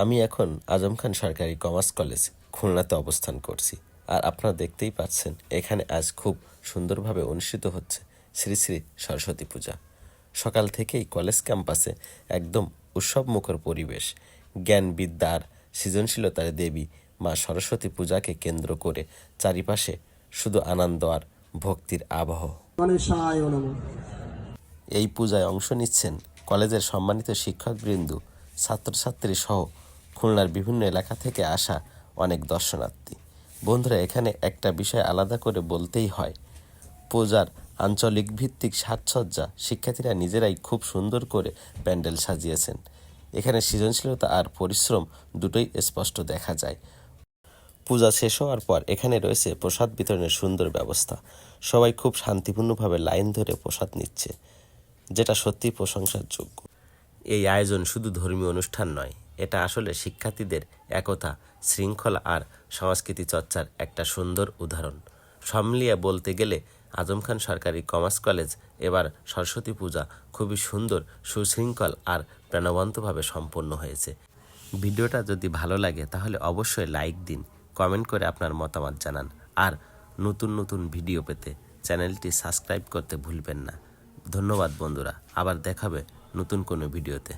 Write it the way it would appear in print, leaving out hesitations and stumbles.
আমি এখন আজম খান সরকারি কমার্স কলেজ খুলনাতে অবস্থান করছি। আর আপনারা দেখতেই পাচ্ছেন এখানে আজ খুব সুন্দরভাবে অনুষ্ঠিত হচ্ছে শ্রী শ্রী সরস্বতী পূজা। সকাল থেকেই কলেজ ক্যাম্পাসে একদম উৎসবমুখর পরিবেশ। জ্ঞান বিদ্যা আর সৃজনশীলতার দেবী মা সরস্বতী পূজাকে কেন্দ্র করে চারিপাশে শুধু আনন্দ আর ভক্তির আবহ। এই পূজায় অংশ নিচ্ছেন কলেজের সম্মানিত শিক্ষকবৃন্দ, ছাত্রছাত্রী সহ খুলনার বিভিন্ন এলাকা থেকে আসা অনেক দর্শনার্থী। বন্ধুরা, এখানে একটা বিষয় আলাদা করে বলতেই হয়, পূজার আঞ্চলিক ভিত্তিক সাজসজ্জা শিক্ষার্থীরা নিজেরাই খুব সুন্দর করে প্যান্ডেল সাজিয়েছেন। এখানে সৃজনশীলতা আর পরিশ্রম দুটোই স্পষ্ট দেখা যায়। পূজা শেষ হওয়ার পর এখানে রয়েছে প্রসাদ বিতরণের সুন্দর ব্যবস্থা। সবাই খুব শান্তিপূর্ণভাবে লাইন ধরে প্রসাদ নিচ্ছে, যেটা সত্যিই প্রশংসার যোগ্য। এই আয়োজন শুধু ধর্মীয় অনুষ্ঠান নয়, এটা আসলে শিক্ষার্থীদের একতা, শৃঙ্খলা আর সংস্কৃতি চর্চার একটা সুন্দর উদাহরণ। সব মিলিয়ে বলতে গেলে আজম খান সরকারি কমার্স কলেজ এবার সরস্বতী পূজা খুবই সুন্দর, সুশৃঙ্খল আর প্রাণবন্তভাবে সম্পন্ন হয়েছে। ভিডিওটা যদি ভালো লাগে তাহলে অবশ্যই লাইক দিন, কমেন্ট করে আপনার মতামত জানান, আর নতুন নতুন ভিডিও পেতে চ্যানেলটি সাবস্ক্রাইব করতে ভুলবেন না। ধন্যবাদ বন্ধুরা, আবার দেখাবে নতুন কোনো ভিডিওতে।